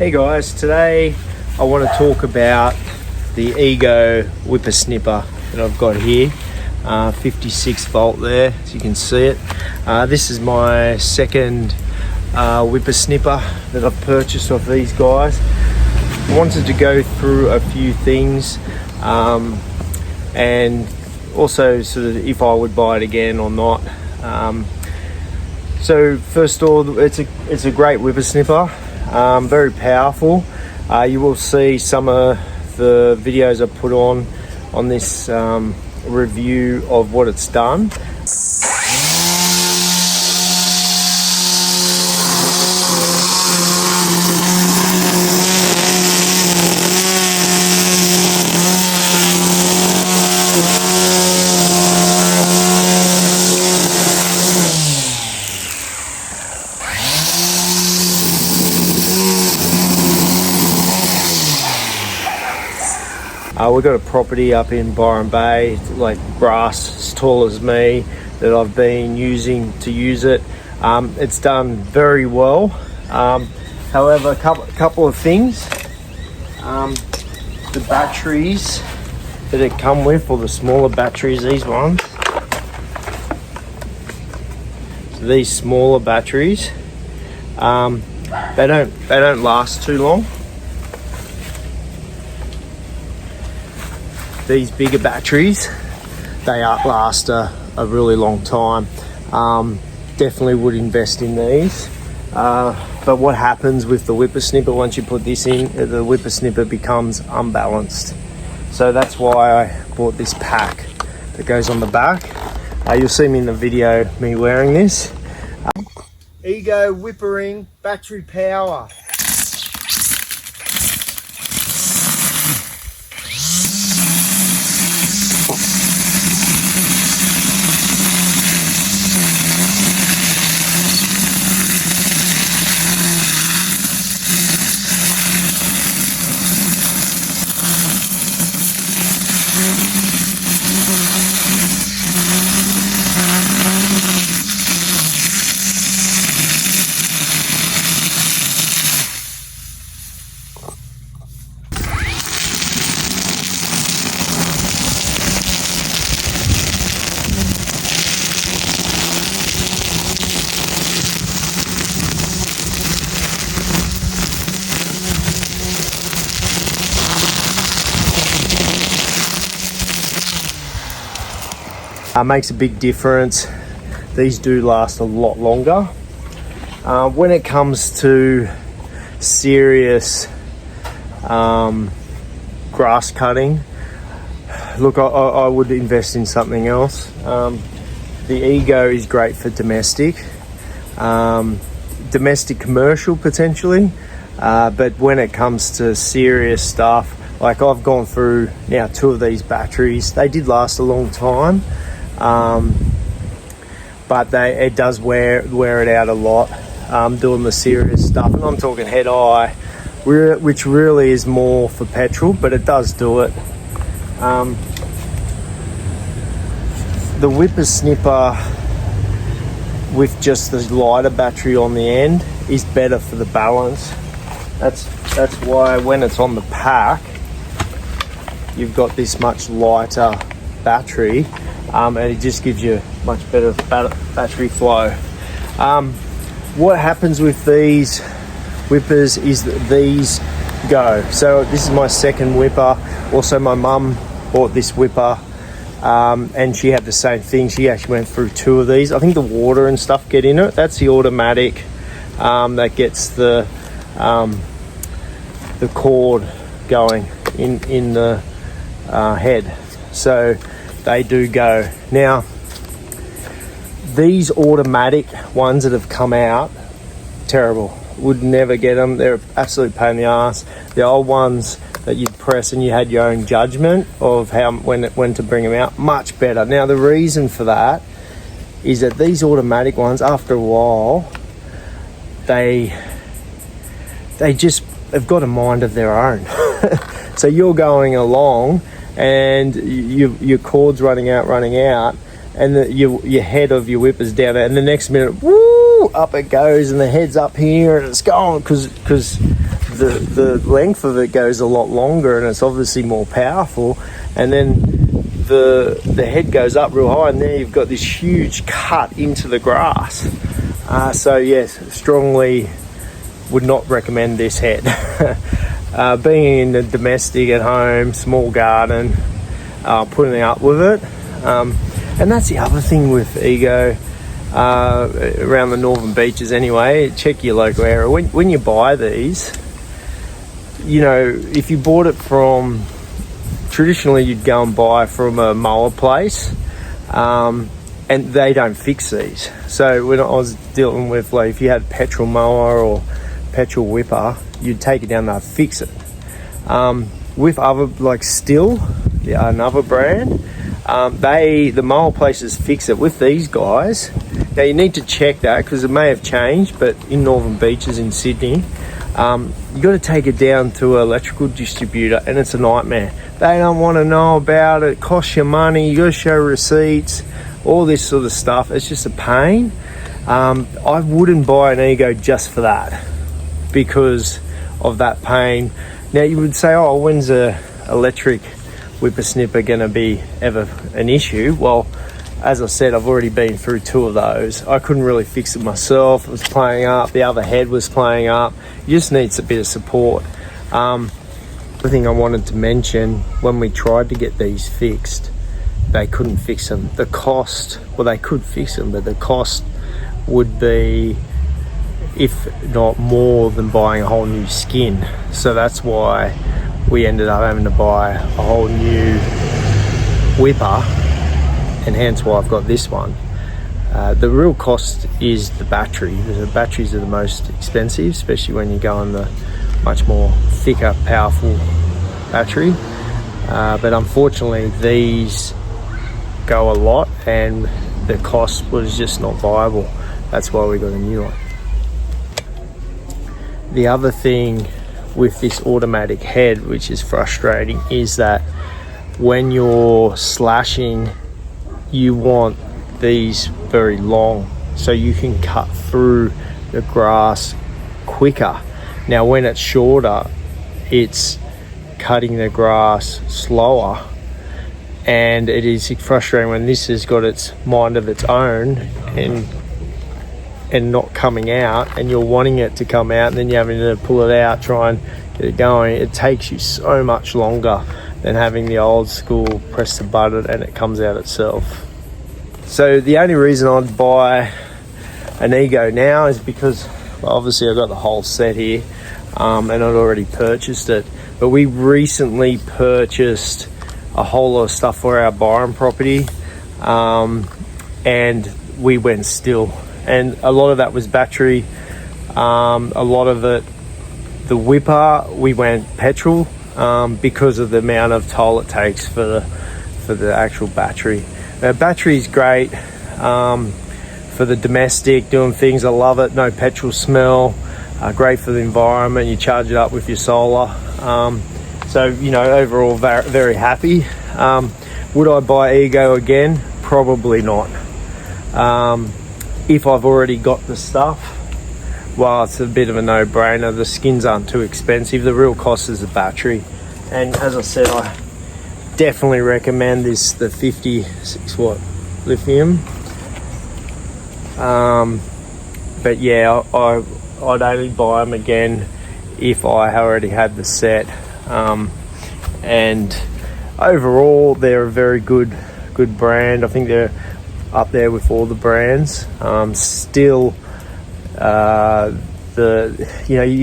Hey guys, today I want to talk about the Ego whipper snipper that I've got here. 56 volt there, as you can see it. This is my second whipper snipper that I've purchased off these guys. I wanted to go through a few things and also sort of if I would buy it again or not. So first of all, it's a great whipper snipper. Very powerful. You will see some of the videos I put on this review of what it's done. We've got a property up in Byron Bay, like grass as tall as me, that I've been using to use it. It's done very well. However, a couple of things. The batteries that it come with, or the smaller batteries, these ones. So these smaller batteries, they don't last too long. These bigger batteries, they last a really long time. Definitely would invest in these. But what happens with the whipper snipper, once you put this in, the whipper snipper becomes unbalanced. So that's why I bought this pack that goes on the back. You'll see me in the video, me wearing this. Ego whippering battery power. Makes a big difference. These do last a lot longer. When it comes to serious grass cutting, look, I would invest in something else. The Ego is great for domestic commercial potentially, but when it comes to serious stuff, like I've gone through now 2 of these batteries, they did last a long time. But it does wear it out a lot, doing the serious stuff, and I'm talking head eye, which really is more for petrol, but it does do it. The whipper snipper with just the lighter battery on the end is better for the balance. That's why when it's on the pack, you've got this much lighter battery. And it just gives you much better battery flow. What happens with these whippers is that these go. So this is my second whipper. Also, my mum bought this whipper, and she had the same thing. She actually went through 2 of these. I think the water and stuff get in it. That's the automatic that gets the cord going in the head. So they do go. Now, these automatic ones that have come out, terrible. Would never get them. They're absolute pain in the ass. The old ones that you'd press and you had your own judgment of when to bring them out, much better. Now, the reason for that is that these automatic ones, after a while, they just have got a mind of their own. So you're going along and your cord's running out, and your head of your whipper's down there, and the next minute, woo, woo, up it goes, and the head's up here, and it's going because the length of it goes a lot longer, and it's obviously more powerful. And then the head goes up real high, and there you've got this huge cut into the grass. So yes, strongly would not recommend this head. Being in the domestic at home, small garden, putting up with it. And that's the other thing with Ego, around the northern beaches anyway. Check your local area. When you buy these, you know, if you bought it from, traditionally you'd go and buy from a mower place, and they don't fix these. So when I was dealing with, like, if you had petrol mower or petrol whipper, you'd take it down there, fix it. With other, like Still, another brand, the mower places fix it. With these guys, now you need to check that because it may have changed, but in northern beaches in Sydney, you got to take it down to an electrical distributor, and it's a nightmare. They don't want to know about it. It costs you money. You got to show receipts, all this sort of stuff. It's just a pain. I wouldn't buy an Ego just for that, because of that pain. Now you would say, oh, when's a electric whipper snipper going to be ever an issue? Well, as I said, I've already been through 2 of those. I couldn't really fix it myself. It was playing up. The other head was playing up. It just needs a bit of support. The thing I wanted to mention, when we tried to get these fixed, they couldn't fix them. The cost, well, they could fix them, but the cost would be, if not more, than buying a whole new skin. So that's why we ended up having to buy a whole new whipper, and hence why I've got this one. The real cost is the battery. The batteries are the most expensive, especially when you go on the much more thicker, powerful battery. But unfortunately, these go a lot, and the cost was just not viable. That's why we got a new one. The other thing with this automatic head, which is frustrating, is that when you're slashing, you want these very long so you can cut through the grass quicker. Now when it's shorter, it's cutting the grass slower, and it is frustrating when this has got its mind of its own and not coming out, and you're wanting it to come out, and then you're having to pull it out, try and get it going. It takes you so much longer than having the old school press the button and it comes out itself. So the only reason I'd buy an Ego now is because, well, obviously I've got the whole set here, and I'd already purchased it, but we recently purchased a whole lot of stuff for our Byron property, and we went Still. And a lot of that was battery. A lot of it, the whipper, we went petrol, because of the amount of toll it takes for the actual battery. Battery is great for the domestic, doing things. I love it. No petrol smell. Great for the environment. You charge it up with your solar. So, you know, overall, very happy. Would I buy Ego again? Probably not. If I've already got the stuff, well, it's a bit of a no-brainer. The skins aren't too expensive. The real cost is the battery. And as I said, I definitely recommend this, the 56 watt lithium. But yeah, I'd only buy them again if I already had the set. And overall, they're a very good brand. I think they're up there with all the brands. Still, you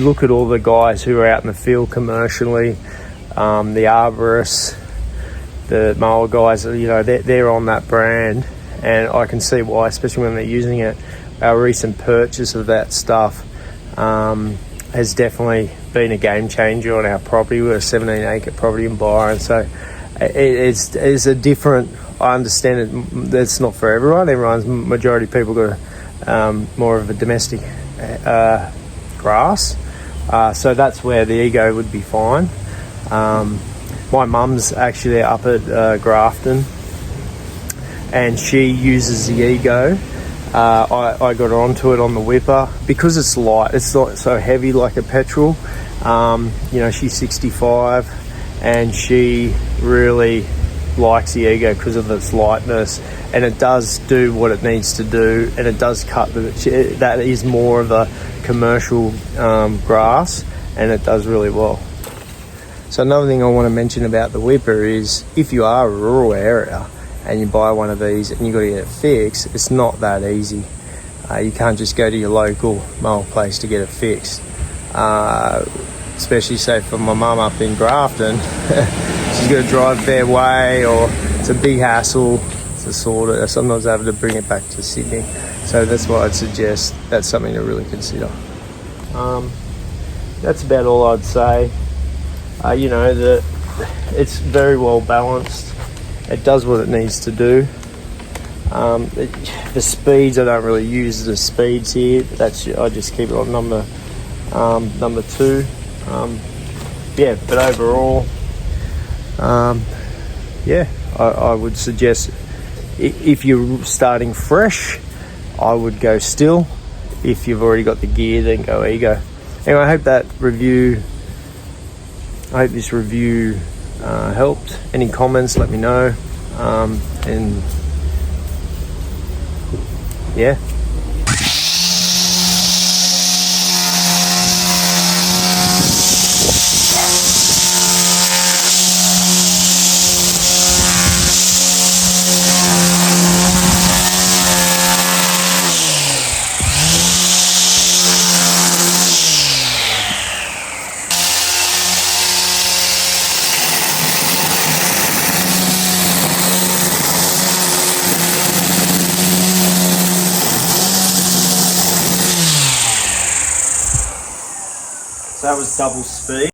look at all the guys who are out in the field commercially, the arborists, the mower guys, you know, they're on that brand, and I can see why, especially when they're using it. Our recent purchase of that stuff has definitely been a game changer on our property. We're a 17-acre property in Byron, so it's a different. I understand it. That's not for everyone. Majority of people got more of a domestic grass, so that's where the Ego would be fine. My mum's actually up at Grafton, and she uses the Ego. I got onto it on the whipper because it's light. It's not so heavy like a petrol. You know, she's 65 and she really likes the Ego because of its lightness, and it does do what it needs to do, and it does cut that is more of a commercial grass, and it does really well. So another thing I want to mention about the whipper is if you are a rural area and you buy one of these and you got to get it fixed, it's not that easy. You can't just go to your local mower place to get it fixed. Especially say for my mum up in Grafton, she's got to drive a fair way, or it's a big hassle to sort it. Sometimes I have to bring it back to Sydney. So that's why I'd suggest that's something to really consider. That's about all I'd say. You know, it's very well balanced. It does what it needs to do. The speeds, I don't really use the speeds here. I just keep it on number 2. Yeah, but overall, yeah, I would suggest if you're starting fresh, I would go still. If you've already got the gear, then go Ego. Anyway, I hope this review helped. Any comments, let me know. And yeah. So that was double speed.